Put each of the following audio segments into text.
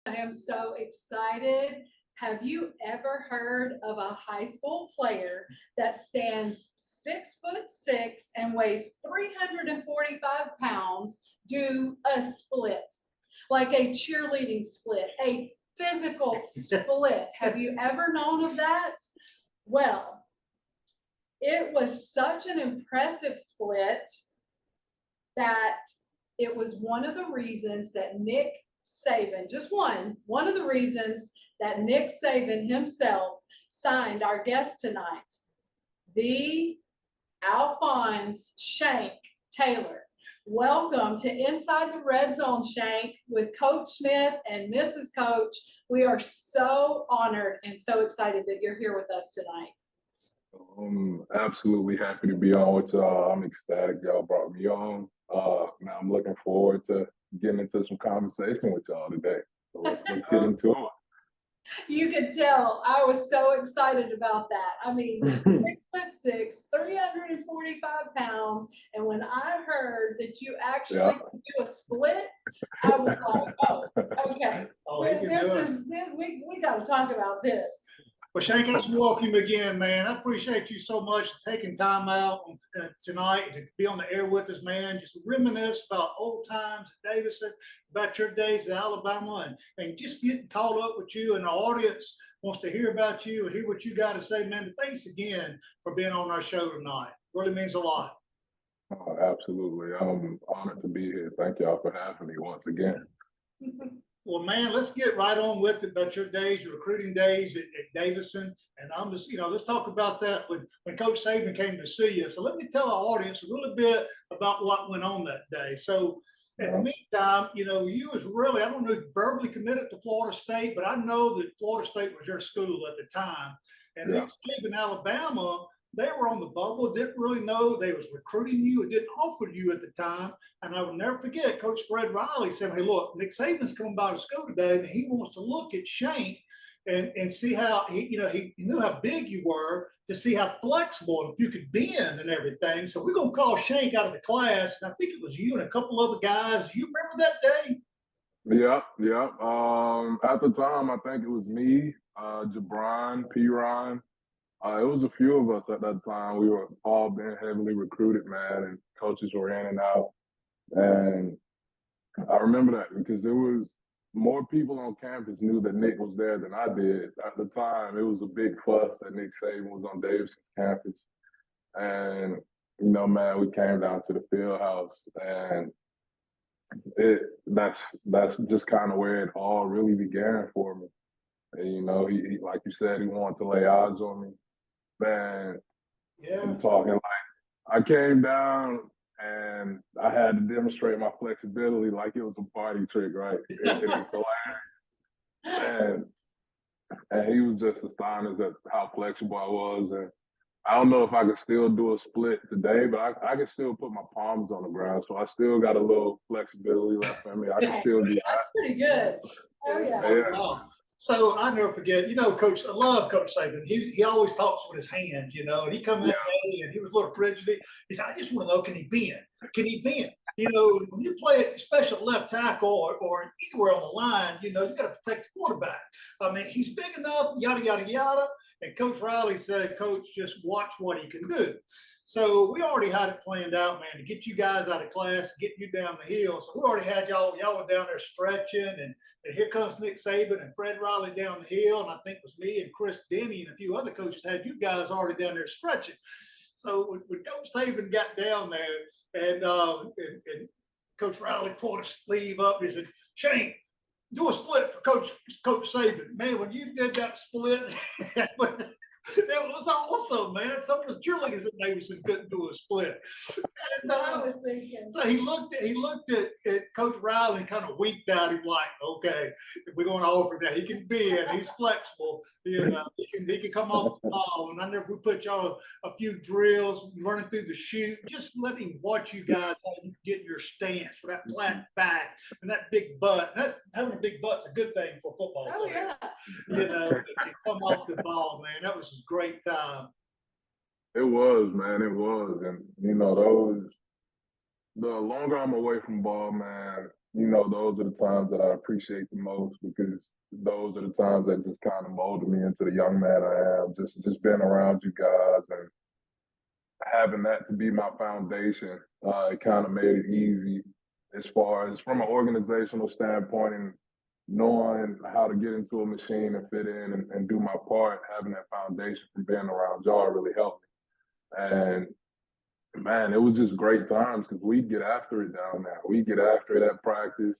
I am so excited. Have you ever heard of a high school player that stands 6'6" and weighs 345 pounds do a split? Like a cheerleading split, a physical split. Have you ever known of that? Well, it was such an impressive split that it was one of the reasons that Nick Saban, just one of the reasons that Nick Saban himself signed our guest tonight, the Alphonse Shank Taylor. Welcome to Inside the Red Zone, Shank, with Coach Smith and Mrs. Coach. We are so honored and so excited that you're here with us tonight. I'm absolutely happy to be on with y'all. I'm ecstatic y'all brought me on. Now I'm looking forward to getting into some conversation with y'all today. So let's get into it. You could tell I was so excited about that. I mean, 6'6", 345 pounds, and when I heard that you actually could do a split, I was like, "Oh, okay. We got to talk about this." Well, Shank, let's welcome you again, man. I appreciate you so much taking time out tonight to be on the air with us, man. Just reminisce about old times at Davidson, about your days at Alabama, and just getting caught up with you. And the audience wants to hear about you and hear what you got to say, man. But thanks again for being on our show tonight. Really means a lot. Oh, absolutely. I'm honored to be here. Thank y'all for having me once again. Well, man, let's get right on with it about your days, your recruiting days at Davidson. And I'm just, let's talk about that when Coach Saban came to see you. So let me tell our audience a little bit about what went on that day. So at the meantime, you was really, I don't know if you verbally committed to Florida State, but I know that Florida State was your school at the time. And Nick Saban, Alabama, they were on the bubble, didn't really know they was recruiting you. It didn't offer you at the time. And I will never forget, Coach Fred Riley said, "Hey, look, Nick Saban's coming by to school today, and he wants to look at Shank and see how, he knew how big you were, to see how flexible and if you could bend and everything. So we're going to call Shank out of the class." And I think it was you and a couple other guys. Do you remember that day? Yep. At the time, I think it was me, Jabron, P-Ron. It was a few of us at that time. We were all being heavily recruited, man, and coaches were in and out. And I remember that because there was more people on campus knew that Nick was there than I did. At the time, it was a big fuss that Nick Saban was on Davidson campus. And, man, we came down to the field house, and that's just kind of where it all really began for me. And, he like you said, he wanted to lay eyes on me. Man, I'm talking like I came down and I had to demonstrate my flexibility like it was a party trick, right? It was hilarious. And he was just astonished at how flexible I was. And I don't know if I could still do a split today, but I can still put my palms on the ground. So I still got a little flexibility left in me. I can still do that. That's pretty good. Oh, yeah. So I never forget, Coach, I love Coach Saban. He always talks with his hands, and he come that day and he was a little frigid. He said, "I just want to know, can he bend? Can he bend?" When you play a special left tackle or anywhere on the line, you got to protect the quarterback. I mean, he's big enough, yada, yada, yada. And Coach Riley said, "Coach, just watch what he can do." So we already had it planned out, man, to get you guys out of class, get you down the hill. So we already had y'all were down there stretching, and here comes Nick Saban and Fred Riley down the hill, and I think it was me and Chris Denny and a few other coaches had you guys already down there stretching. So when Coach Saban got down there, and Coach Riley pulled his sleeve up, he said, "Shank, do a split for Coach Saban." Man, when you did that split, it was awesome, man. Some of the cheerleaders at Davidson couldn't do a split. That's what I was thinking. So he looked at Coach Riley and kind of winked at him like, "Okay, if we're going to offer that, he can bend, he's flexible, he can come off the ball." And I never put y'all a few drills running through the chute. Just let him watch you guys how you get your stance with that flat back and that big butt. And having a big butt's a good thing for football. Oh, yeah. Come off the ball, man. That was a great time. It was, man. It was. And, the longer I'm away from ball, man, you know, those are the times that I appreciate the most because those are the times that just kind of molded me into the young man I am. Just being around you guys and having that to be my foundation, it kind of made it easy as far as from an organizational standpoint and knowing how to get into a machine and fit in and do my part, having that foundation from being around y'all really helped me. And man, it was just great times because we get after it down there. We get after it at practice.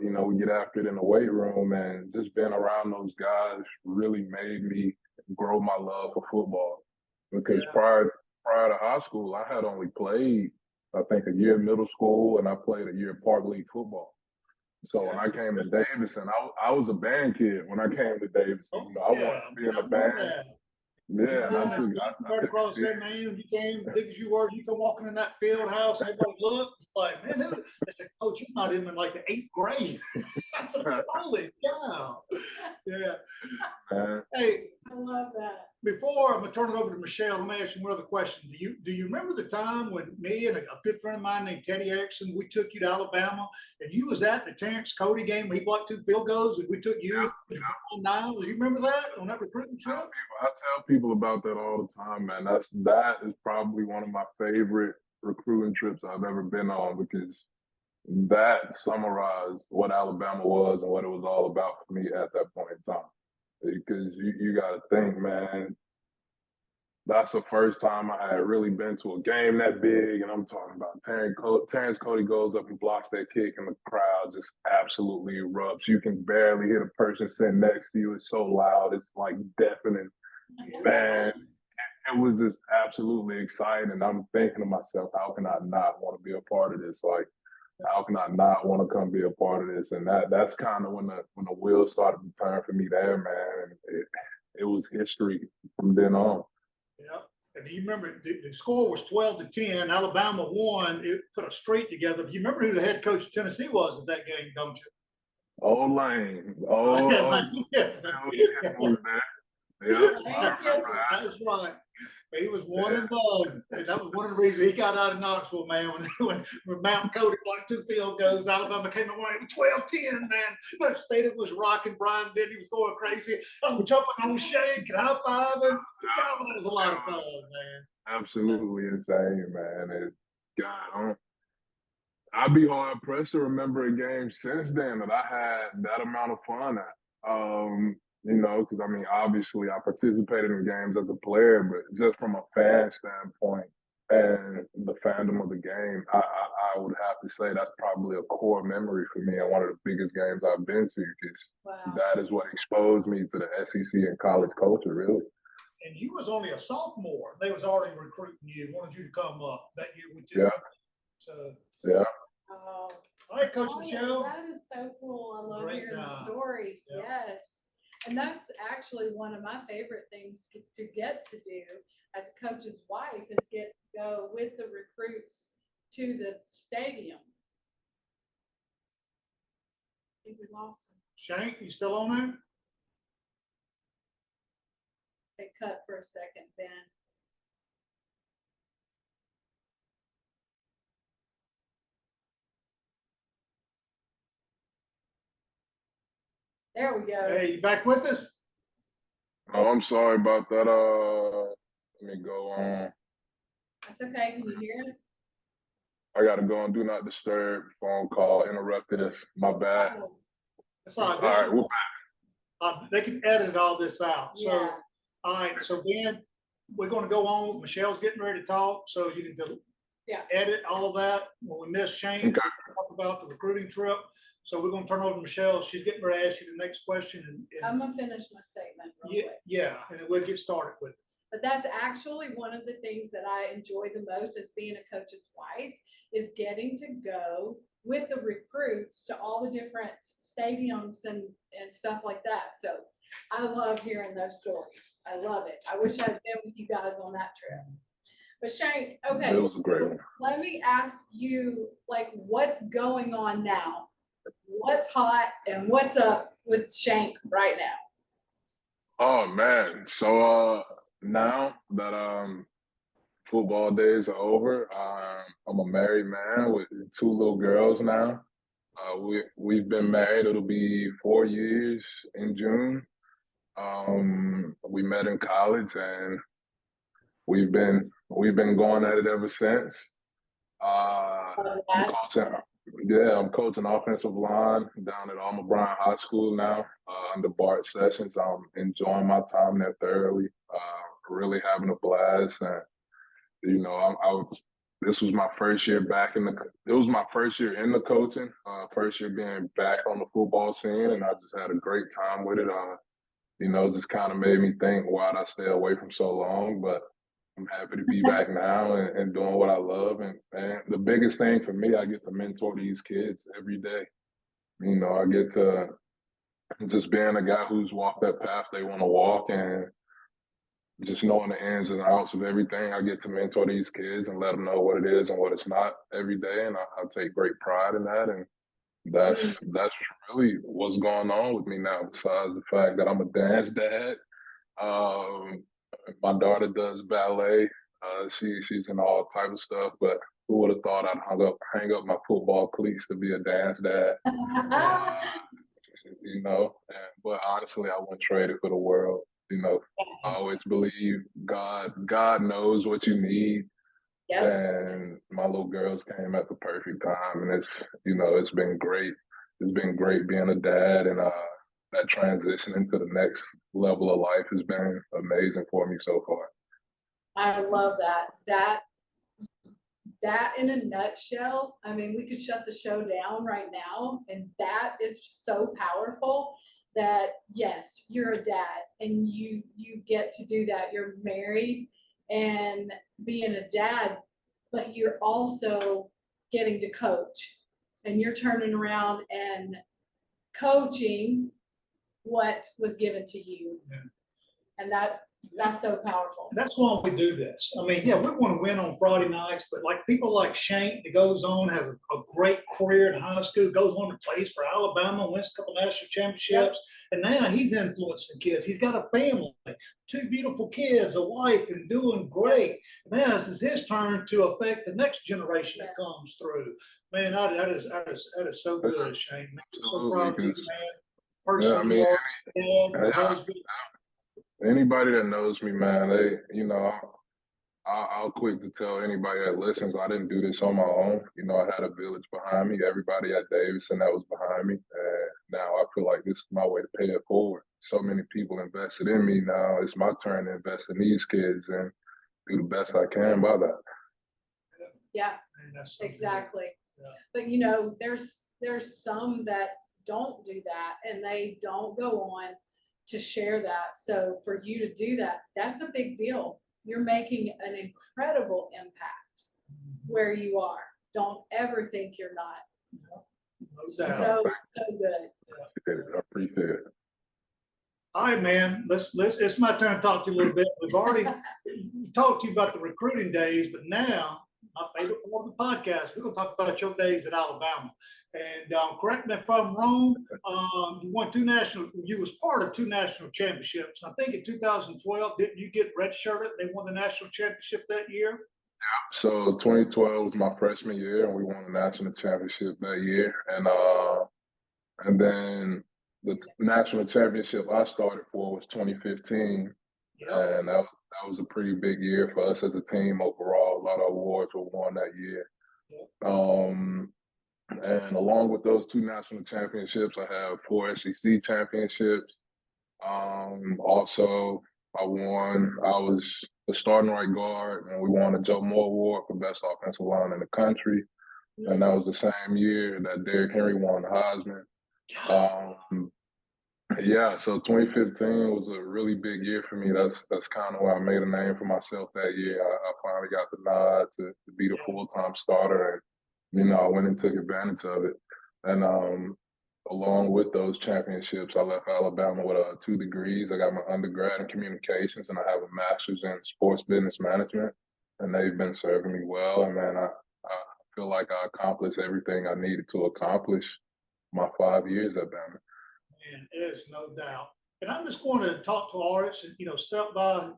You know, we get after it in the weight room, and just being around those guys really made me grow my love for football. Because prior to high school, I had only played, I think, a year middle school, and I played a year park league football. So when I came to Davidson, I was a band kid when I came to Davidson. You know, I wanted to be in a band. Yeah, and I took right across there, man. You came big as you were. You come walking in that field house. Everybody looked like, man, I said, Coach, you're not even in like the 8th grade. I said, holy cow. Yeah. Hey, I love that. Before I'm gonna turn it over to Michelle, let me ask you one other question. Do you remember the time when me and a good friend of mine named Teddy Erickson, we took you to Alabama, and you was at the Terrence Cody game when he blocked 2 field goals, and we took you and Niles? You remember that on that recruiting trip? I tell people about that all the time, man. That is probably one of my favorite recruiting trips I've ever been on because that summarized what Alabama was and what it was all about for me at that point in time. Because you got to think, man, that's the first time I had really been to a game that big, and I'm talking about Terrence Cody goes up and blocks that kick, and the crowd just absolutely erupts. You can barely hear the person sitting next to you. It's so loud. It's like deafening. Man, it was just absolutely exciting. And I'm thinking to myself, how can I not want to be a part of this? Like, how can I not want to come be a part of this? And that's kind of when the wheels started to turn for me there, man. And it was history from then on. Yeah. And do you remember the score was 12-10? Alabama won. It put a streak together. Do you remember who the head coach of Tennessee was at that game, don't you? Oh, Lane. That's right. He was one and done. And that was one of the reasons he got out of Knoxville, man. When Mount Cody blocked 2 field goals, Alabama came away with 12-10, man. The stadium was rocking. Brian Denny was going crazy. I was jumping on Shank and high-fiving. That was a lot of fun, man. Absolutely insane, man. And God, I'd be hard pressed to remember a game since then that I had that amount of fun at. You know, because I mean, obviously I participated in games as a player, but just from a fan standpoint and the fandom of the game, I would have to say that's probably a core memory for me and one of the biggest games I've been to because that is what exposed me to the SEC and college culture, really. And you was only a sophomore. They was already recruiting you, wanted you to come up that year with you. Yeah. So. Yeah. All right, Coach Michelle. That is so cool. I love hearing the stories. Yep. Yes. And that's actually one of my favorite things to get to do as a coach's wife is go with the recruits to the stadium. I think we lost him. Shank, you still on there? They cut for a second, Ben. There we go. Hey, you back with us? Oh, I'm sorry about that. Let me go on. That's okay. Can you hear us? I got to go on Do Not Disturb. Phone call interrupted us. My bad. Oh. That's all right. We're back. They can edit all this out. So, yeah. All right. So, Ben, we're going to go on. Michelle's getting ready to talk. So, you can edit all of that. When we miss Shank, we'll talk about the recruiting trip. So we're going to turn over to Michelle. She's getting ready to ask you the next question. And I'm going to finish my statement real quick. Yeah, and then we'll get started with it. But that's actually one of the things that I enjoy the most as being a coach's wife is getting to go with the recruits to all the different stadiums and stuff like that. So I love hearing those stories. I love it. I wish I had been with you guys on that trip. But Shank, okay. It was a great one. Let me ask you, like, what's going on now? What's hot and what's up with Shank right now? Oh man, so now that football days are over, I'm a married man with 2 little girls now. We've been married. It'll be 4 years in June. We met in college, and we've been going at it ever since. I'm That. coaching. Yeah, I'm coaching offensive line down at Alma Bryan High School now under Bart Sessions. I'm enjoying my time there thoroughly. Really having a blast, and this was my first year back in the. It was my first year in the coaching. First year being back on the football scene, and I just had a great time with it. Just kind of made me think, why'd I stay away from so long? But I'm happy to be back now and doing what I love. And the biggest thing for me, I get to mentor these kids every day. I get to just being a guy who's walked that path they want to walk, and just knowing the ins and outs of everything. I get to mentor these kids and let them know what it is and what it's not every day. And I take great pride in that. And that's really what's going on with me now, besides the fact that I'm a dance dad. Um, my daughter does ballet. She's in all type of stuff, but who would have thought I'd hang up my football cleats to be a dance dad? But honestly, I wouldn't trade it for the world. I always believe God knows what you need. Yep. And my little girls came at the perfect time, and it's been great. It's been great being a dad, and that transition into the next level of life has been amazing for me so far. I love that. That in a nutshell, I mean, we could shut the show down right now, and that is so powerful that yes, you're a dad and you get to do that. You're married and being a dad, but you're also getting to coach, and you're turning around and coaching what was given to you. Yeah. And that's so powerful. That's why we do this. I mean, yeah, we want to win on Friday nights, but like people like Shank that goes on, has a great career in high school, goes on and plays for Alabama, wins a couple national championships, and now he's influencing kids. He's got a family, 2 beautiful kids, a wife, and doing great. Now this is his turn to affect the next generation that comes through. Man, that is so good, Shane. I'm so proud of you, man. Person you are, dad, husband. Anybody that knows me, man, I'll quick to tell anybody that listens, I didn't do this on my own. I had a village behind me, everybody at Davidson that was behind me. And now I feel like this is my way to pay it forward. So many people invested in me. Now it's my turn to invest in these kids and do the best I can by that. Yeah, man, so exactly. Yeah. But there's some that don't do that, and they don't go on to share that. So for you to do that, that's a big deal. You're making an incredible impact where you are. Don't ever think you're not. No doubt. So good. I appreciate it. All right, man. Let's. It's my turn to talk to you a little bit. We've already talked to you about the recruiting days, but now my favorite part of the podcast, we're going to talk about your days at Alabama. And correct me if I'm wrong. You won You was part of 2 national championships. I think in 2012, didn't you get redshirted? They won the national championship that year. Yeah. So 2012 was my freshman year, and we won the national championship that year. And then the national championship I started for was 2015, and that was a pretty big year for us as a team overall. A lot of awards were won that year. And along with those 2 national championships, I have 4 SEC championships. Also, I was the starting right guard, and we won the Joe Moore Award for best offensive line in the country. And that was the same year that Derrick Henry won the Heisman. So 2015 was a really big year for me. That's kind of where I made a name for myself that year. I finally got the nod to be the full-time starter, and I went and took advantage of it. And along with those championships, I left Alabama with 2 degrees. I got my undergrad in communications, and I have a master's in sports business management. And they've been serving me well. And man, I feel like I accomplished everything I needed to accomplish my 5 years at Bama. Man, there's no doubt. And I'm just going to talk to artists and, step by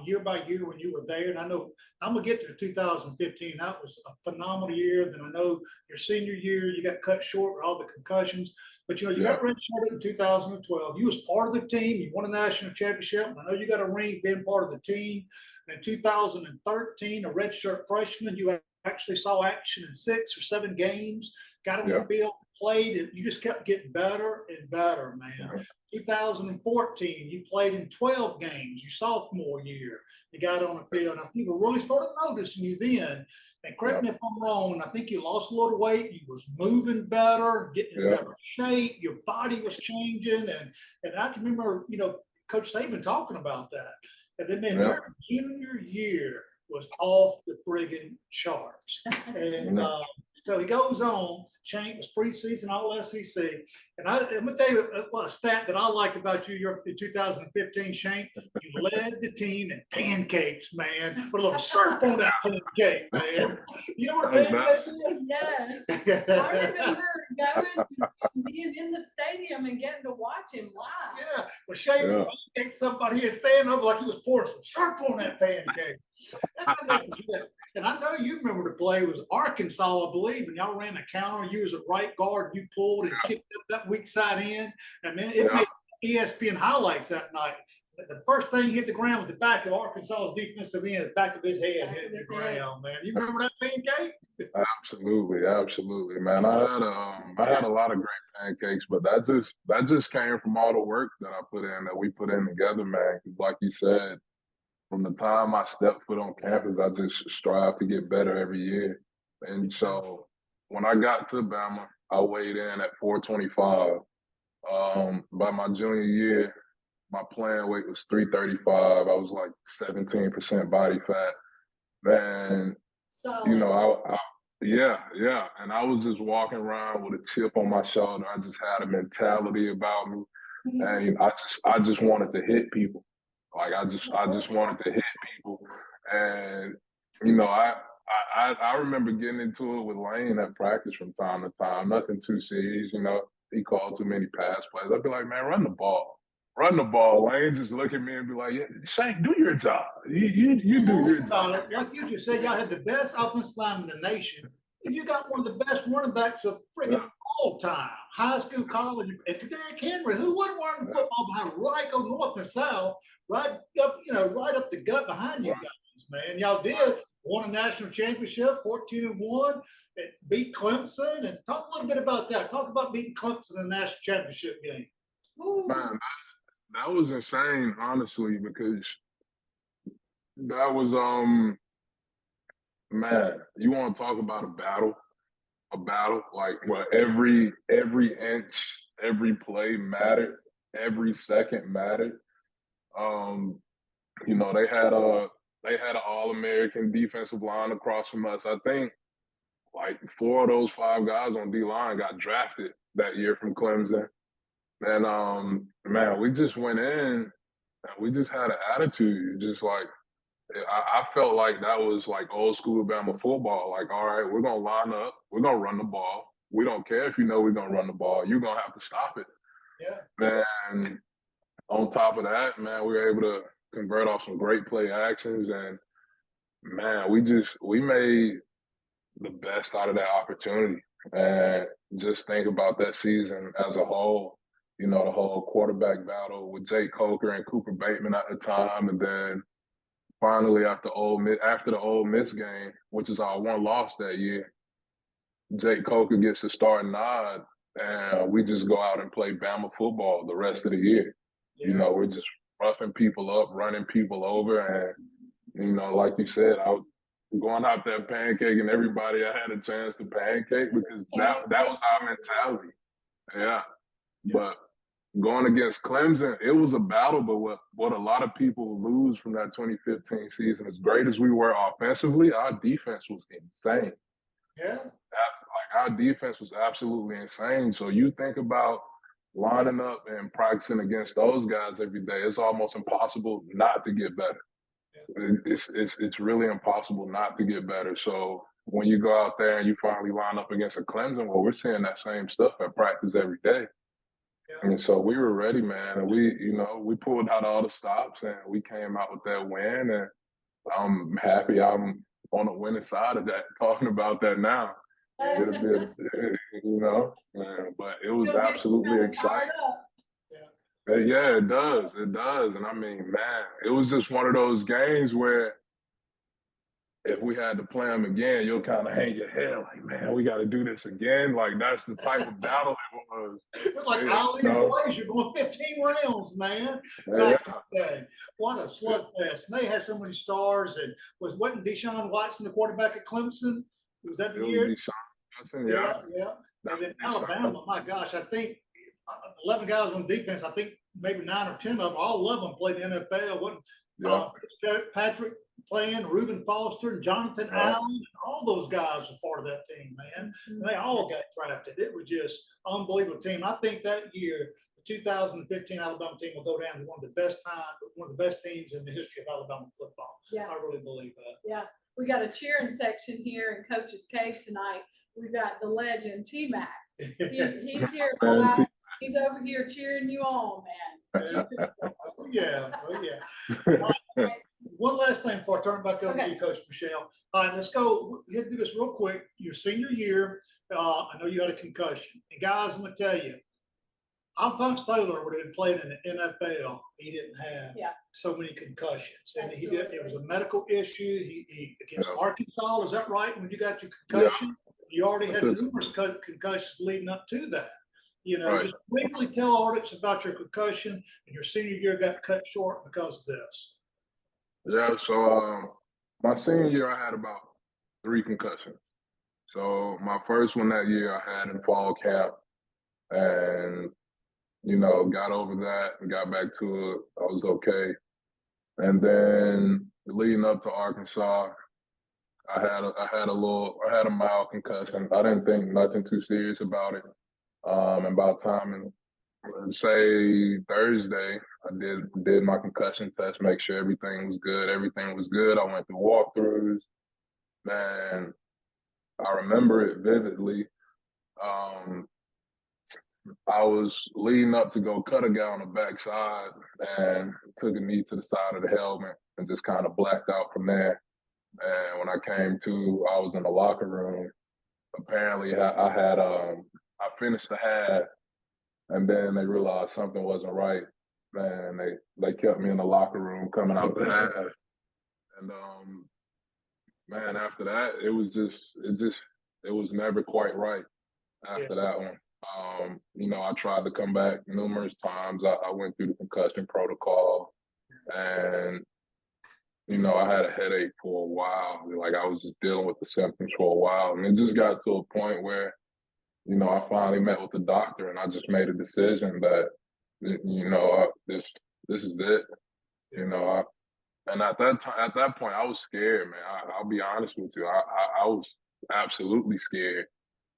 year by year when you were there, and I know I'm gonna get to 2015. That was a phenomenal year. Then I know your senior year, you got cut short with all the concussions, but you got redshirted in 2012. You was part of the team. You won a national championship. I know you got a ring being part of the team. And in 2013, a redshirt freshman, you actually saw action in 6 or 7 games. Got on the field, played, and you just kept getting better and better, man. 2014, you played in 12 games your sophomore year. You got on the field, and I think we really started noticing you then. And correct me if I'm wrong, I think you lost a little weight. You was moving better, getting in better shape. Your body was changing, and I can remember, Coach Saban talking about that. And then your junior year was off the friggin' charts. And so he goes on. Shank was preseason all SEC. And I'm going to tell you a stat that I liked about you in 2015, Shank. You led the team in pancakes, man. Put a little syrup on that pancake, man. You know what a pancake is? Yes. I remember being in the stadium and getting to watch him live. Yeah. Well, Shank pancake somebody and stand up like he was pouring some syrup on that pancake. And I know you remember the play was Arkansas, I believe, and y'all ran a counter. You was a right guard. You pulled and kicked up that weak side end. And man, it made ESPN highlights that night. The first thing hit the ground was the back of Arkansas's defensive end, the back of his head hitting the ground, man. You remember that pancake? Absolutely, man. I had a lot of great pancakes, but that just came from all the work that we put in together, man. Like you said, from the time I stepped foot on campus, I just strive to get better every year. And so when I got to Bama, I weighed in at 425. By my junior year, my playing weight was 335. I was like 17% body fat. And, and I was just walking around with a chip on my shoulder. I just had a mentality about me. And I just wanted to hit people. Like I just wanted to hit people, and I remember getting into it with Lane at practice from time to time. Nothing too serious, He called too many pass plays. I'd be like, man, run the ball. Lane just look at me and be like, yeah, Shank, do your job. You do your job. Like you just said, y'all had the best offensive lineman in the nation. And you got one of the best running backs of friggin' all time, high school, college, and Derrick Henry, who wasn't running football behind right go north and south, right up the gut behind you guys, man. Y'all did won a national championship, 14-1, beat Clemson, and talk a little bit about that. Talk about beating Clemson in the national championship game. Man, that was insane, honestly, because that was man, you want to talk about a battle like where every inch, every play mattered, every second mattered. They had an All-American defensive line across from us. I think like 4 of those 5 guys on D-line got drafted that year from Clemson. And man, we just went in and we just had an attitude, just like I felt like that was like old school Bama football. Like, all right, we're going to line up. We're going to run the ball. We don't care if we're going to run the ball. You're going to have to stop it. Yeah. And on top of that, man, we were able to convert off some great play actions. And, man, we made the best out of that opportunity. And just think about that season as a whole, the whole quarterback battle with Jake Coker and Cooper Bateman at the time. And then finally, after the Ole Miss game, which is our one loss that year, Jake Coker gets the start nod, and we just go out and play Bama football the rest of the year. Yeah. We're just roughing people up, running people over, and like you said, I was going out there pancaking everybody I had a chance to pancake because that was our mentality. Yeah, but going against Clemson, it was a battle, but what a lot of people lose from that 2015 season, as great as we were offensively, our defense was insane. Yeah. Our defense was absolutely insane. So you think about lining up and practicing against those guys every day, it's almost impossible not to get better. It's really impossible not to get better. So when you go out there and you finally line up against a Clemson, well, we're seeing that same stuff at practice every day. And so we were ready, man. And we pulled out all the stops and we came out with that win. And I'm happy I'm on the winning side of that, talking about that now. It'll be, but it was absolutely exciting. Yeah, it does. It does. And I mean, man, it was just one of those games where if we had to play them again, you'll kind of hang your head like, man, we got to do this again. Like, that's the type of battle it was. It was like Ali and Frazier going 15 rounds, man. What a slugfest. And they had so many stars. And wasn't Deshaun Watson the quarterback at Clemson? Was that the year? Deshaun Watson, yeah. And then Alabama, my gosh, I think 11 guys on defense. I think maybe 9 or 10 of them, all of them played in the NFL. Wasn't Patrick playing, Reuben Foster, and Jonathan Allen, and all those guys were part of that team, man. And they all got drafted. It was just an unbelievable team. I think that year, the 2015 Alabama team will go down to one of the best teams in the history of Alabama football. Yeah. I really believe that. Yeah. We got a cheering section here in Coach's Cave tonight. We've got the legend, T-Mac. He's here. He's over here cheering you on, man. Oh, yeah. One last thing before I turn it back over to you, Coach Michelle. All right, let's go. Hit this real quick. Your senior year, I know you had a concussion. And guys, I'm going to tell you, Alphonse Taylor would have been playing in the NFL. He didn't have so many concussions. And it was a medical issue. He against Arkansas, is that right? When you got your concussion, you already had numerous concussions leading up to that. Just briefly tell audience about your concussion and your senior year got cut short because of this. Yeah, so my senior year, I had about 3 concussions. So my first one that year I had in fall camp and, got over that and got back to it. I was okay. And then leading up to Arkansas, I had a mild concussion. I didn't think nothing too serious about it. And by the time say Thursday, I did my concussion test, make sure everything was good. Everything was good. I went through walkthroughs. Man, I remember it vividly. I was leading up to go cut a guy on the backside and took a knee to the side of the helmet and just kind of blacked out from there. And when I came to, I was in the locker room. Apparently, I finished the half, and then they realized something wasn't right. Man, they kept me in the locker room coming out the half. And man, after that, it was never quite right after that one. I tried to come back numerous times. I went through the concussion protocol and, I had a headache for a while. Like I was just dealing with the symptoms for a while. And it just got to a point where, I finally met with the doctor and I just made a decision that, this is it. And at that point, I was scared, man. I'll be honest with you. I was absolutely scared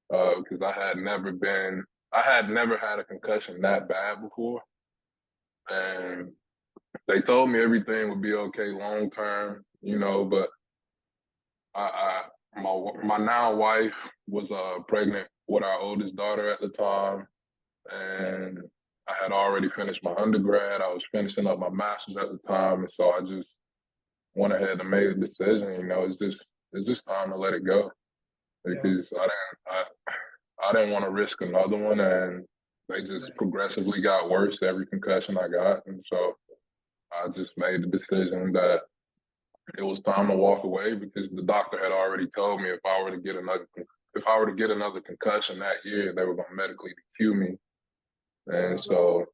because I had never had a concussion that bad before. And they told me everything would be okay long term, but my now wife was pregnant with our oldest daughter at the time, and I had already finished my undergrad. I was finishing up my master's at the time, and so I just went ahead and made a decision. It's just time to let it go because I didn't want to risk another one, and they just progressively got worse every concussion I got, and so I just made the decision that it was time to walk away because the doctor had already told me if I were to get another concussion that year, they were going to medically DQ me. And so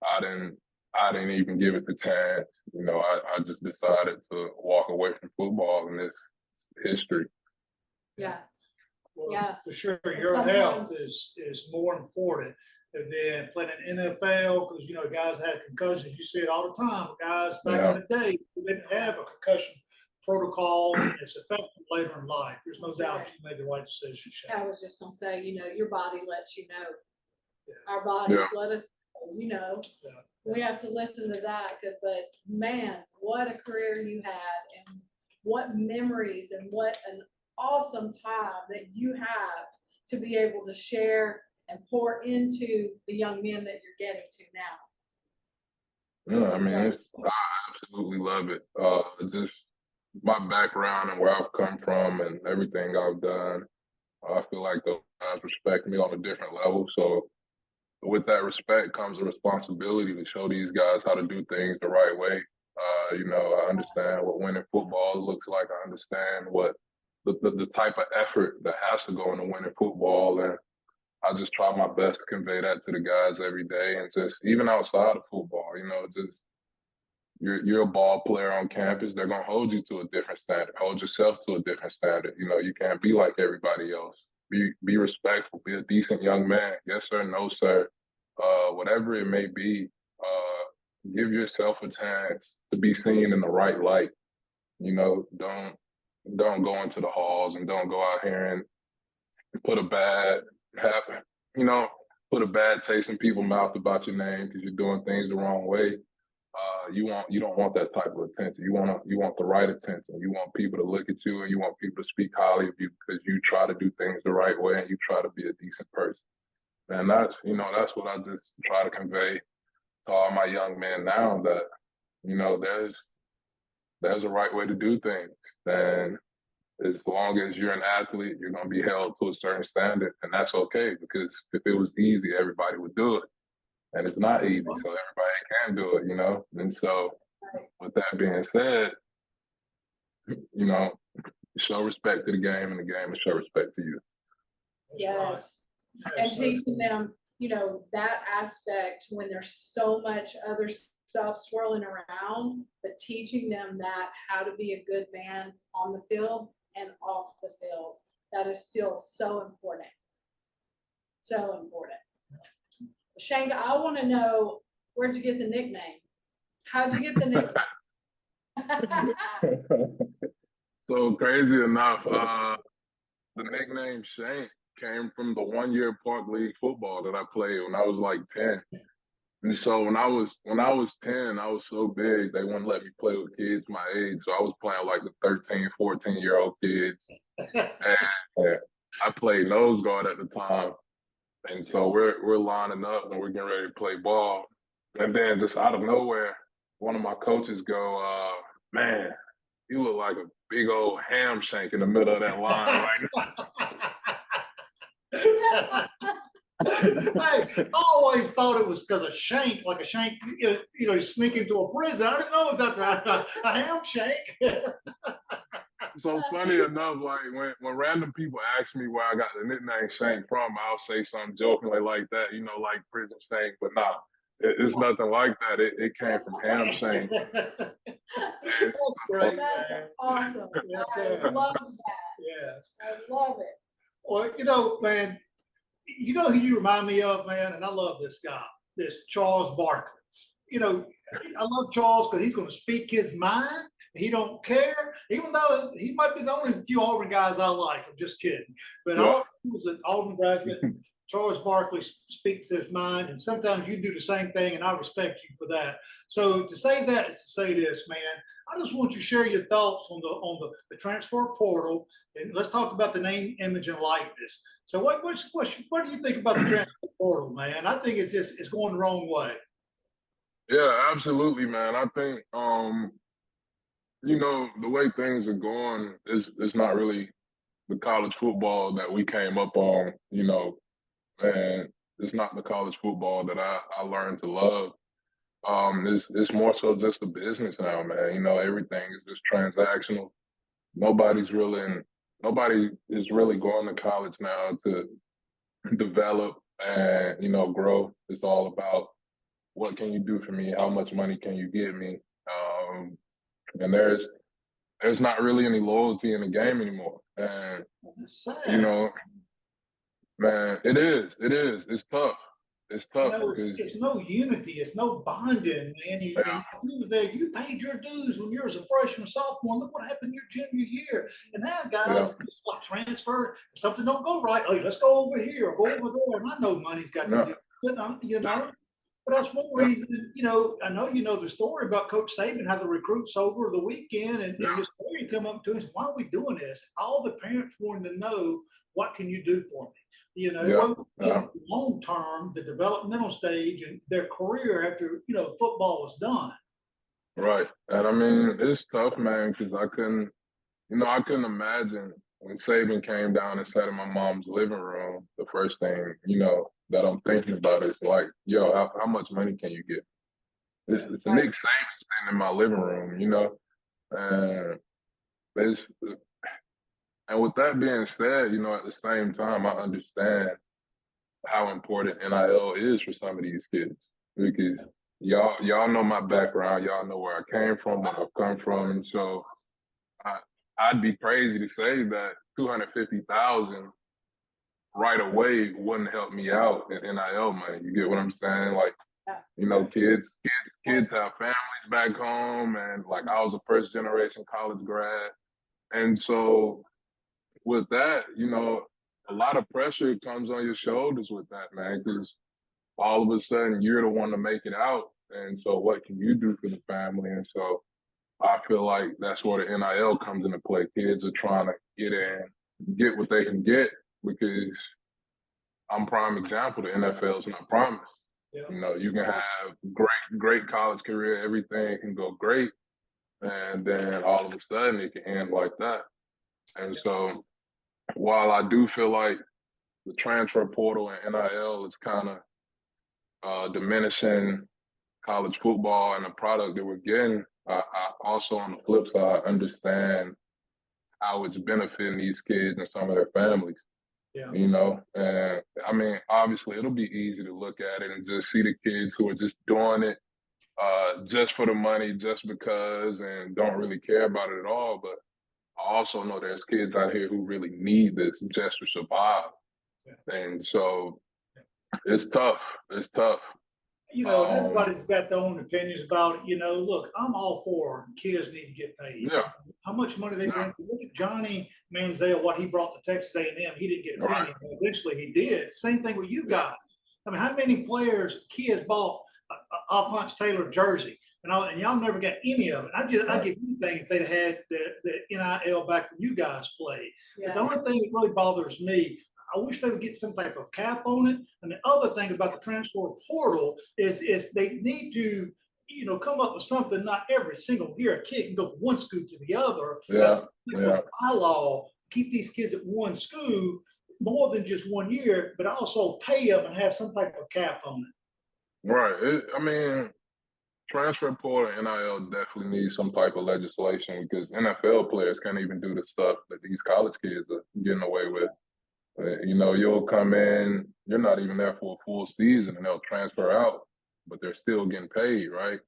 I didn't even give it the chance. I just decided to walk away from football, and it's history. Yeah. Well, for sure, your health is more important than playing in NFL because, guys had concussions. You see it all the time. Guys back in the day who didn't have a concussion protocol, and it's effective later in life. There's no doubt you made the right decision, Shank. I was just going to say, your body lets you know. Our bodies let us know. We have to listen to that. But, man, what a career you had and what memories and what an awesome time that you have to be able to share and pour into the young men that you're getting to now? Yeah, I mean, I absolutely love it. Just my background and where I've come from and everything I've done, I feel like those guys respect me on a different level. So with that respect comes a responsibility to show these guys how to do things the right way. I understand what winning football looks like. I understand what the type of effort that has to go into winning football, and I just try my best to convey that to the guys every day. And just even outside of football, just you're a ball player on campus. They're gonna hold you to a different standard. Hold yourself to a different standard. You can't be like everybody else. Be respectful. Be a decent young man. Yes sir, no sir. Whatever it may be. Give yourself a chance to be seen in the right light. Don't go into the halls and don't go out here and put a bad put a bad taste in people's mouth about your name because you're doing things the wrong way. You don't want that type of attention. You want the right attention. You want people to look at you and you want people to speak highly of you because you try to do things the right way and you try to be a decent person. And that's what I just try to convey to all my young men now, that there's a right way to do things. And as long as you're an athlete, you're going to be held to a certain standard, and that's okay, because if it was easy, everybody would do it. And it's not easy, so everybody can do it, And so with that being said, show respect to the game, and the game will show respect to you. Yes. And teaching them, that aspect when there's so much other stuff swirling around, but teaching them that how to be a good man on the field and off the field. That is still so important. So important. Shank, I want to know, where'd you get the nickname? How'd you get the nickname? So crazy enough, the nickname Shank came from the 1-year park league football that I played when I was like 10. And so when I was 10, I was so big, they wouldn't let me play with kids my age. So I was playing like the 13, 14-year-old kids. And I played nose guard at the time. And so we're lining up and we're getting ready to play ball. And then just out of nowhere, one of my coaches go, man, you look like a big old ham shank in the middle of that line right now. I always thought it was because a shank, like a shank, sneak into a prison. I didn't know if that's right. A ham shank. So funny enough, like when random people ask me where I got the nickname Shank from, I'll say something jokingly like that, like prison shank, but nah, it's nothing like that. It came from ham shank. That's great. That's awesome. Yes, I love that. Yes. I love it. Well, man, you know who you remind me of, man, and I love this guy, this Charles Barkley. I love Charles because he's going to speak his mind. He don't care, even though he might be the only few Auburn guys I like. I'm just kidding. But he was an Auburn graduate. Charles Barkley speaks his mind, and sometimes you do the same thing, and I respect you for that. So to say that is to say this, man. I just want you to share your thoughts on the transfer portal, and let's talk about the name, image, and likeness. So what do you think about the transfer portal, man? I think it's going the wrong way. Yeah, absolutely, man. I think the way things are going is not really the college football that we came up on, and it's not the college football that I learned to love. It's more so just a business now, man. Everything is just transactional. Nobody is really going to college now to develop and, grow. It's all about what can you do for me? How much money can you give me? And there's not really any loyalty in the game anymore. And, man, it is. It's tough. It's tough. It's no unity. It's no bonding, man. You paid your dues when you was a freshman, sophomore. Look what happened your junior year. And now, guys, it's like transfer. If something don't go right, hey, let's go over here or go over there. And I know money's got to do with it, But that's one reason, you know, I know you know the story about Coach Saban, how the recruits over the weekend, and this story come up to us, why are we doing this? All the parents wanted to know, what can you do for me? You know, it wasn't long term, the developmental stage and their career after, you know, football was done. Right. And I mean, it's tough, man, because I couldn't imagine when Saban came down and sat in my mom's living room, the first thing, you know, that I'm thinking about is like, yo, how much money can you get? It's Nick Saban sitting in my living room, you know? And it's, and with that being said, you know, at the same time, I understand how important NIL is for some of these kids because y'all know my background, y'all know where I came from, where I've come from, and so I'd be crazy to say that 250,000 right away wouldn't help me out in NIL money. You get what I'm saying? Like, you know, kids have families back home, and like I was a first generation college grad, and so with that, you know, a lot of pressure comes on your shoulders with that, man, because all of a sudden you're the one to make it out, and so what can you do for the family? And so I feel like that's where the NIL comes into play. Kids are trying to get what they can get because I'm prime example. The NFL is not promised. Yeah. You know, you can have great college career, everything can go great, and then all of a sudden it can end like that. And so while I do feel like the transfer portal and NIL is kind of diminishing college football and the product that we're getting, I also, on the flip side, understand how it's benefiting these kids and some of their families. Yeah. You know, and I mean, obviously, it'll be easy to look at it and just see the kids who are just doing it just for the money, just because, and don't really care about it at all. But I also know there's kids out here who really need this just to survive. Yeah. And so it's tough. It's tough. You know, everybody's got their own opinions about it. You know, look, I'm all for kids need to get paid. Yeah. How much money they bring? Look at Johnny Manziel, what he brought to Texas A&M. He didn't get a penny. But eventually he did. Same thing with you guys. I mean, how many players kids bought Alphonse Taylor jersey? And y'all never got any of it. I'd give anything if they'd had the NIL back when you guys played. Yeah. But the only thing that really bothers me, I wish they would get some type of cap on it. And the other thing about the transfer portal is they need to, you know, come up with something. Not every single year a kid can go from one school to the other. Yeah. By law, keep these kids at one school more than just 1 year, but also pay them and have some type of cap on it. Right. I mean, transfer portal and NIL definitely needs some type of legislation because NFL players can't even do the stuff that these college kids are getting away with. You know, you'll come in, you're not even there for a full season and they'll transfer out, but they're still getting paid, right?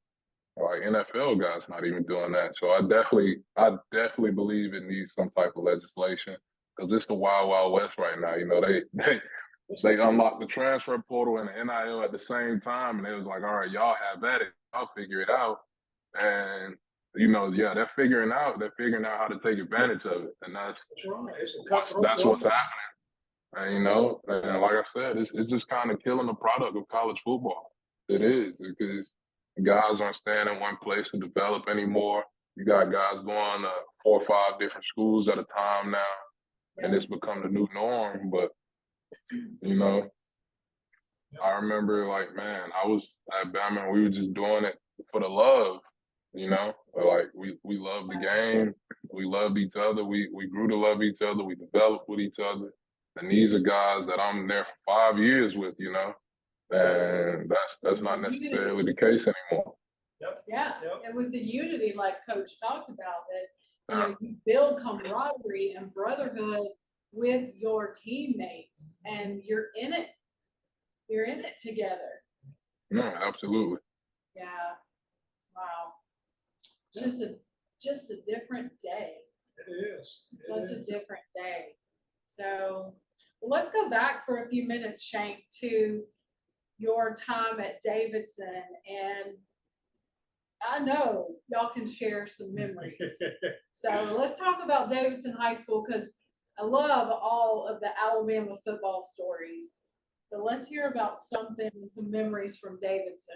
Like NFL guys not even doing that. So I definitely believe it needs some type of legislation because it's the wild, wild west right now. You know, they unlocked the transfer portal and the NIL at the same time, and it was like, all right, y'all have at it, I'll figure it out. And you know, yeah, they're figuring out how to take advantage of it, and that's what's happening. And, you know, and like I said, it's just kind of killing the product of college football. It is, because guys aren't staying in one place to develop anymore. You got guys going to 4 or 5 different schools at a time now, and it's become the new norm. But, you know, I remember, like, man, I was at Bama, we were just doing it for the love, you know? Like, we loved the game. We loved each other. We grew to love each other. We developed with each other. And these are guys that I'm there for 5 years with, you know, and that's not necessarily the case anymore. Yep. Yeah, it was the unity, like Coach talked about, that you know, you build camaraderie and brotherhood with your teammates, and you're in it together. No, absolutely. Yeah. Wow. It's just a different day. It is. Such a different day. So let's go back for a few minutes, Shank, to your time at Davidson. And I know y'all can share some memories. So let's talk about Davidson High School, because I love all of the Alabama football stories. But let's hear about something, some memories from Davidson.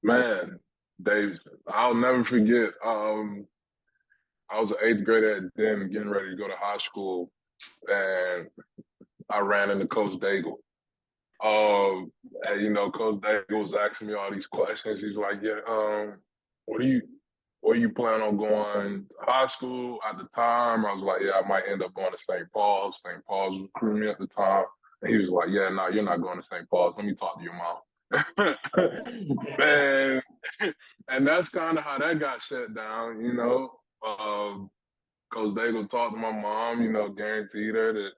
Man, Davidson. I'll never forget. I was an eighth grader at then, getting ready to go to high school, and I ran into Coach Daigle. And, you know, Coach Daigle was asking me all these questions. He's like, "Yeah, what do you, where you plan on going to high school?" At the time, I was like, "Yeah, I might end up going to St. Paul's." St. Paul's was recruiting me at the time. And he was like, "Yeah, no, you're not going to St. Paul's. Let me talk to your mom." Man, and that's kind of how that got shut down, you know. Coach Daigle talked to my mom, you know, guaranteed her that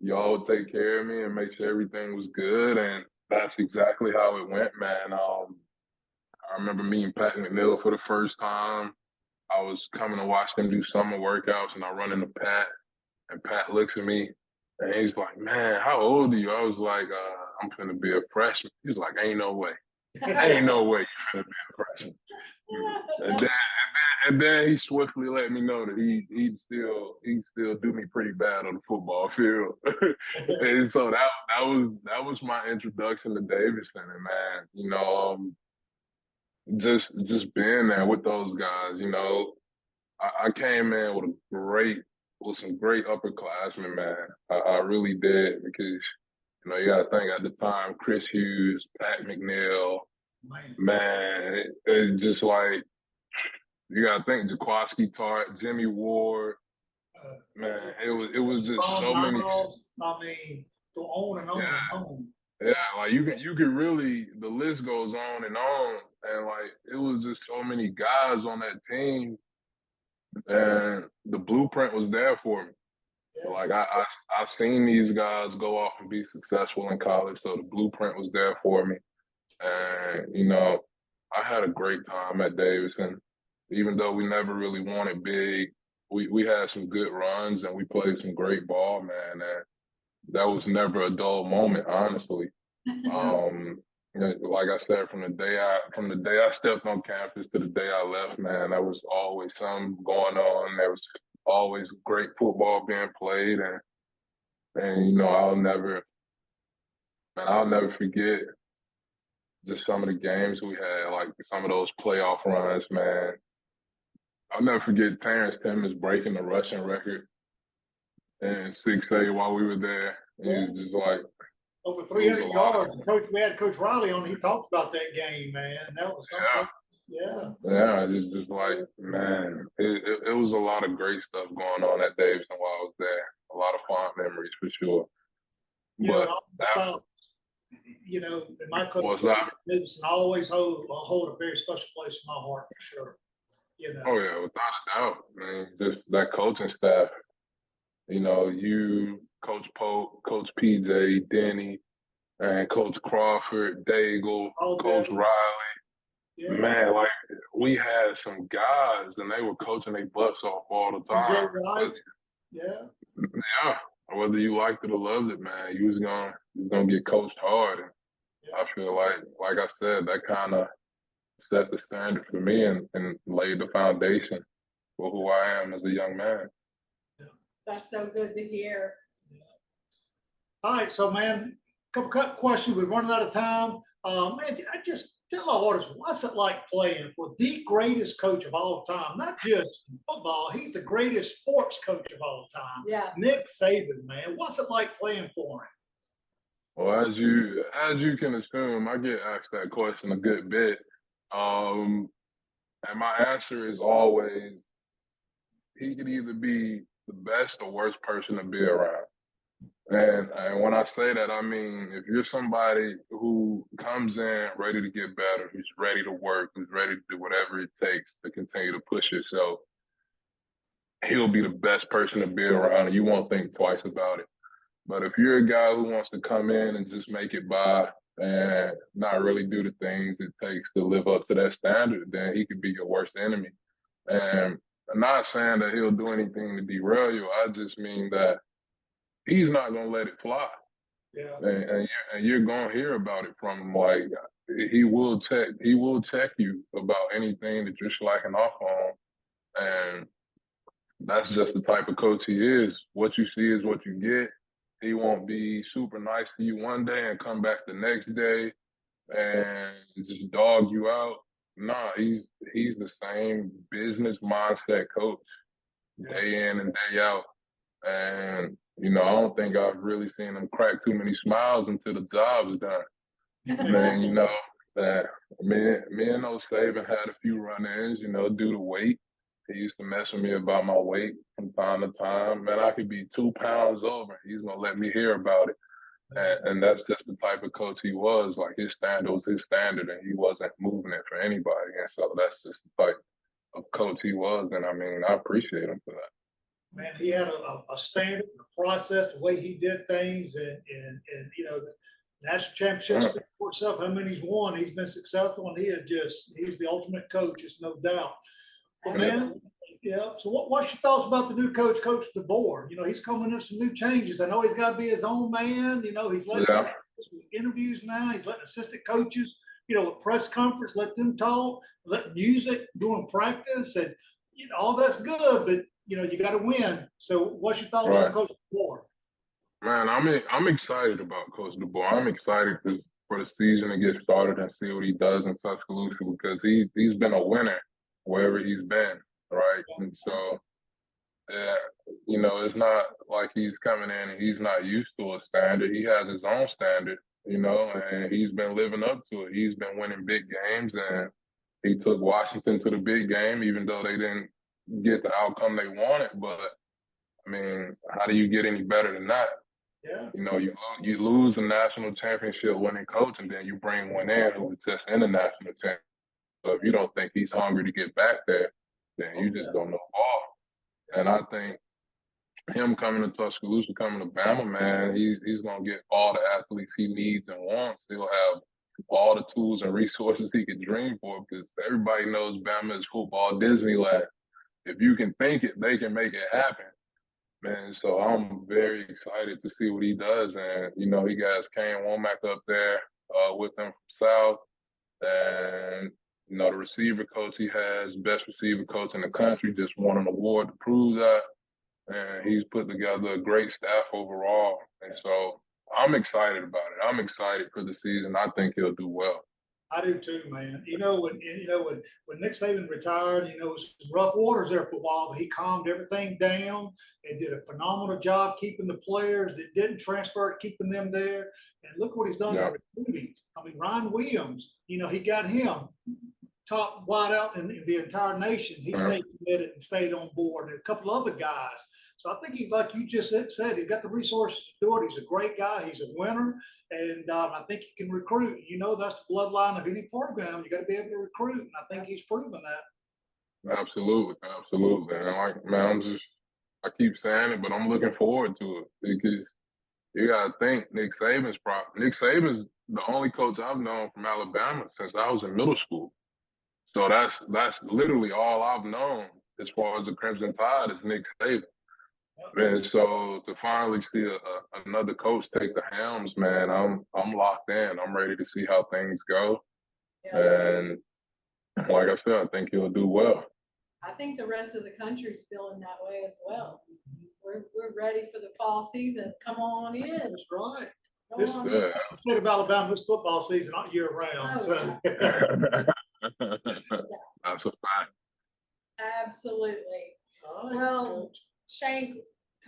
y'all would take care of me and make sure everything was good. And that's exactly how it went, man. I remember meeting Pat McNeil for the first time. I was coming to watch them do summer workouts, and I run into Pat, and Pat looks at me, and he's like, "Man, how old are you?" I was like, "I'm finna be a freshman." He's like, "Ain't no way. Ain't no way you're finna be a freshman." And then he swiftly let me know that he'd still do me pretty bad on the football field. And so that was my introduction to Davidson. And man, you know, just being there with those guys, you know, I came in with some great upperclassmen, man. I really did, because you know, you gotta think at the time, Chris Hughes, Pat McNeil, man, it's just like, you gotta think Jaquaski Tart, Jimmy Ward, man, it was just so many. I mean, go on and on and on. Yeah, like you can really, the list goes on, and like it was just so many guys on that team, and the blueprint was there for me. So like I seen these guys go off and be successful in college, so the blueprint was there for me. And you know, I had a great time at Davidson. Even though we never really won it big, we had some good runs and we played some great ball, man. And that was never a dull moment, honestly. Like I said, from the day I stepped on campus to the day I left, man, there was always something going on. There was always great football being played, and you know, I'll never forget just some of the games we had, like some of those playoff runs, man. I'll never forget Terrence Timmons breaking the rushing record in 6A while we were there. He was just like, over 300 yards. And we had Coach Riley on. He talked about that game, man. That was something. Yeah. It's just like, man, it was a lot of great stuff going on at Davidson while I was there. A lot of fond memories for sure. You know, in my coach, Davidson always hold a very special place in my heart for sure. You know. Oh yeah, without a doubt, man. Just that coaching staff. You know, you, Coach Pope, Coach PJ, Denny, and Coach Crawford, Daigle, Coach Riley. Yeah. Man, like we had some guys, and they were coaching their butts off all the time. Yeah. Whether you liked it or loved it, man, you was gonna get coached hard. And I feel like I said, that kind of set the standard for me and laid the foundation for who I am as a young man. That's so good to hear. All right, so man, a couple questions. We're running out of time. Man, I just tell our audience, what's it like playing for the greatest coach of all time? Not just football, he's the greatest sports coach of all time. Yeah. Nick Saban, man. What's it like playing for him? Well, as you can assume, I get asked that question a good bit. And my answer is always, he could either be the best or worst person to be around. And when I say that, I mean, if you're somebody who comes in ready to get better, who's ready to work, who's ready to do whatever it takes to continue to push yourself, he'll be the best person to be around, and you won't think twice about it. But if you're a guy who wants to come in and just make it by and not really do the things it takes to live up to that standard, then he could be your worst enemy. And I'm not saying that he'll do anything to derail you. I just mean that he's not going to let it fly. Yeah. And you're going to hear about it from him. Like, he will check you about anything that you're slacking off on. And that's just the type of coach he is. What you see is what you get. He won't be super nice to you one day and come back the next day and just dog you out. Nah, he's the same business mindset coach day in and day out. And, you know, I don't think I've really seen him crack too many smiles until the job is done. Man, you know, that me and old Saban had a few run-ins, you know, due to weight. He used to mess with me about my weight from time to time. Man, I could be 2 pounds over. He's going to let me hear about it. And that's just the type of coach he was. Like, his standard was his standard, and he wasn't moving it for anybody. And so that's just the type of coach he was. And, I mean, I appreciate him for that. Man, he had a standard, a process, the way he did things, and you know, the national championships speak for itself. How many he's won? He's been successful, and he's the ultimate coach. It's no doubt. But man, yeah. So what's your thoughts about the new coach, Coach DeBoer? You know, he's coming in some new changes. I know he's got to be his own man. You know, he's letting some interviews now. He's letting assistant coaches, you know, with press conference, let them talk, let music during practice, and you know, all that's good, but you know, you got to win. So what's your thoughts on Coach DeBoer? Man, I'm excited about Coach DeBoer. I'm excited for the season to get started and see what he does in Tuscaloosa, because he's been a winner wherever he's been, right? And so, you know, it's not like he's coming in and he's not used to a standard. He has his own standard, you know, and he's been living up to it. He's been winning big games, and he took Washington to the big game, even though they didn't get the outcome they wanted. But, I mean, how do you get any better than that? Yeah. You know, you lose a national championship winning coach, and then you bring one in who was just in the national championship. So if you don't think he's hungry to get back there, then you just don't know ball. And I think him coming to Tuscaloosa, coming to Bama, man, he's going to get all the athletes he needs and wants. He'll have all the tools and resources he could dream for, because everybody knows Bama is football Disneyland. If you can think it, they can make it happen. Man, so I'm very excited to see what he does. And, you know, he got Kane Womack up there with him from South. And, you know, the receiver coach he has, best receiver coach in the country, just won an award to prove that. And he's put together a great staff overall. And so I'm excited about it. I'm excited for the season. I think he'll do well. I do too, man. You know, when Nick Saban retired, you know, it was some rough waters there for a while, but he calmed everything down and did a phenomenal job keeping the players that didn't transfer, keeping them there. And look what he's done in recruiting. I mean, Ryan Williams, you know, he got him top wide out in the entire nation. He stayed committed and stayed on board, and a couple other guys. So I think he's, like you just said, he's got the resources to do it. He's a great guy. He's a winner. And I think he can recruit. You know, that's the bloodline of any program. You got to be able to recruit. And I think he's proven that. Absolutely. Absolutely. And I keep saying it, but I'm looking forward to it, because you got to think Nick Saban's the only coach I've known from Alabama since I was in middle school. So that's literally all I've known as far as the Crimson Tide is Nick Saban. And so to finally see another coach take the helms, man, I'm locked in. I'm ready to see how things go. Yeah. And like I said, I think he'll do well. I think the rest of the country's feeling that way as well. We're ready for the fall season. Come on in. That's right. The state of Alabama, this football season, not year round. So. That's a fact. Absolutely. Right, well, Coach. Shank,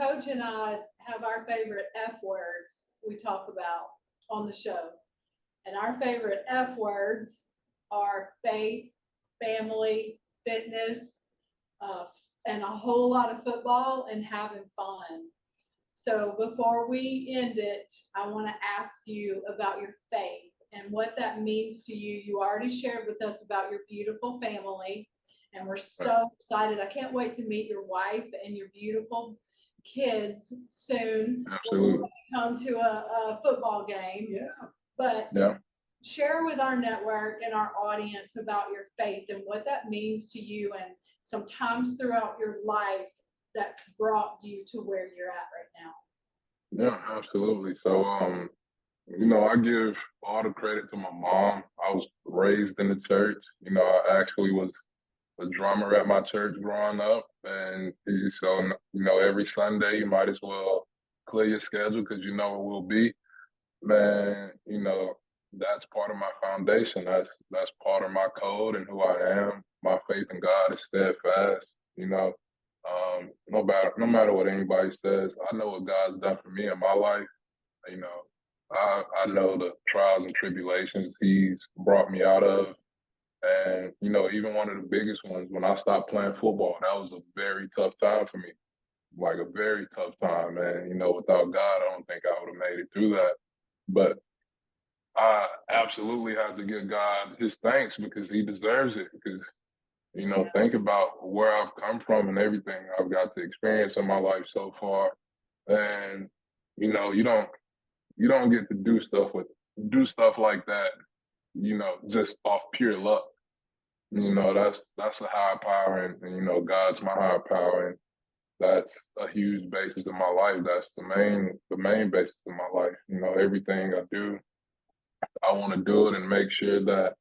Coach and I have our favorite F words we talk about on the show. And our favorite F words are faith, family, fitness, and a whole lot of football and having fun. So before we end it, I want to ask you about your faith and what that means to you. You already shared with us about your beautiful family, and we're so excited. I can't wait to meet your wife and your beautiful kids soon. Absolutely. When we come to a football game. Yeah. But share with our network and our audience about your faith and what that means to you, and sometimes throughout your life that's brought you to where you're at right now. Yeah, absolutely. So, you know, I give all the credit to my mom. I was raised in the church. You know, I actually was a drummer at my church growing up. And so, you know, every Sunday you might as well clear your schedule because you know it will be, man, you know, that's part of my foundation. That's part of my code and who I am. My faith in God is steadfast, you know. No matter what anybody says, I know what God's done for me in my life. You know, I know the trials and tribulations He's brought me out of. And, you know, even one of the biggest ones, when I stopped playing football, that was a very tough time for me. Like a very tough time, man. You know, without God, I don't think I would have made it through that. But I absolutely have to give God His thanks because He deserves it. Because, you know, think about where I've come from and everything I've got to experience in my life so far. And, you know, you don't get to do stuff like that, you know, just off pure luck. You know, that's a higher power, and you know, God's my higher power, and that's a huge basis of my life. That's the main basis of my life. You know, everything I do, I want to do it and make sure that,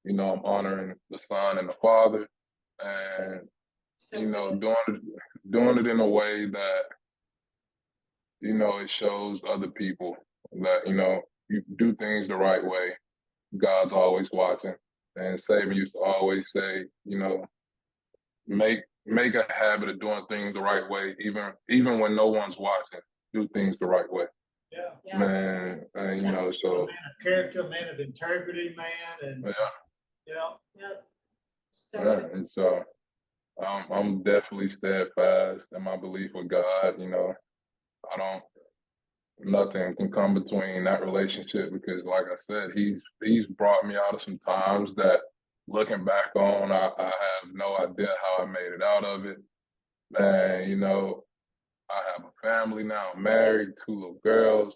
you know, I'm honoring the Son and the Father, and you know, doing it in a way that, you know, it shows other people that, you know, you do things the right way. God's always watching. And Saban used to always say, you know, make a habit of doing things the right way, even when no one's watching. Do things the right way. Yeah. Man, and, you know, so a man of character, a man of integrity, man, and and so I'm definitely steadfast in my belief with God. You know, nothing can come between that relationship because, like I said, he's brought me out of some times that, looking back on, I have no idea how I made it out of it. And, you know, I have a family now. I'm married, 2 little girls.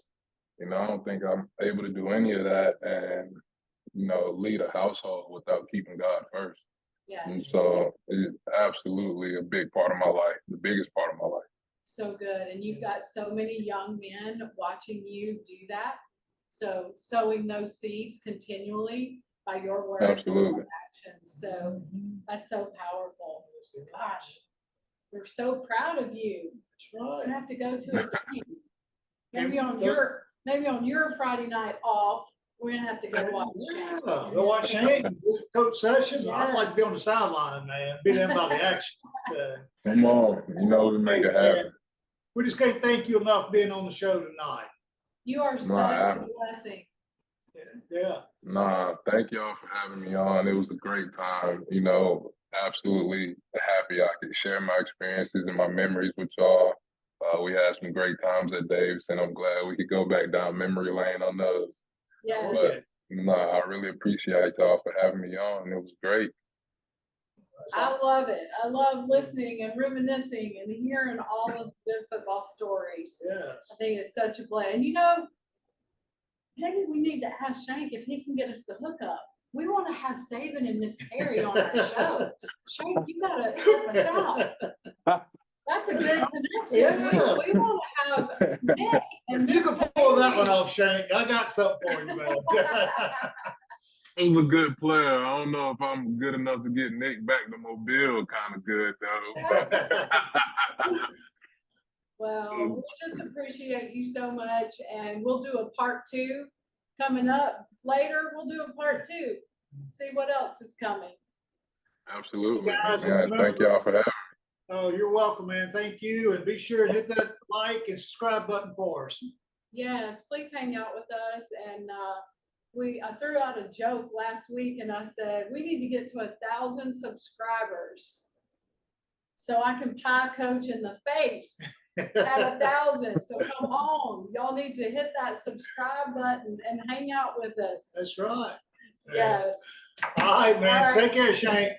You know, I don't think I'm able to do any of that and, you know, lead a household without keeping God first. Yes. And so it's absolutely a big part of my life, the biggest part of my life. So good. And you've got so many young men watching you do that. So sowing those seeds continually by your words Absolutely. and actions. So that's so powerful. Gosh, we're so proud of you. That's right. You have to go to a game. Maybe on your Friday night off, we're gonna have to go watch Shank. Yeah, go watch Shank, coach sessions. I'd like to be on the sideline, man. Be there by the action. So, come on, you know, we make it happen. We just can't thank you enough for being on the show tonight. You are such a blessing. Yeah. Nah, thank y'all for having me on. It was a great time. You know, absolutely happy I could share my experiences and my memories with y'all. We had some great times at Dave's, and I'm glad we could go back down memory lane on those. Yes. But I really appreciate y'all for having me on. It was great. I love it. I love listening and reminiscing and hearing all of the good football stories. Yes. I think it's such a blast. And you know, maybe we need to ask Shank if he can get us the hookup. We want to have Saban and Miss Terry on our show. Shank, you gotta help us out. That's a good connection. Yeah. We want to have Nick and If you can pull that one off, Shank, I got something for you, man. He was a good player. I don't know if I'm good enough to get Nick back to Mobile kind of good, though. Well, we just appreciate you so much, and we'll do a part 2 coming up later. We'll do a part 2. See what else is coming. Absolutely. Guys, thank y'all for that. Oh, you're welcome, man. Thank you. And be sure to hit that like and subscribe button for us. Yes, please hang out with us. And I threw out a joke last week, and I said, we need to get to 1,000 subscribers so I can pie Coach in the face at 1,000. So come on, y'all need to hit that subscribe button and hang out with us. That's right. Yes. All right, man. All right. Take care, Shank.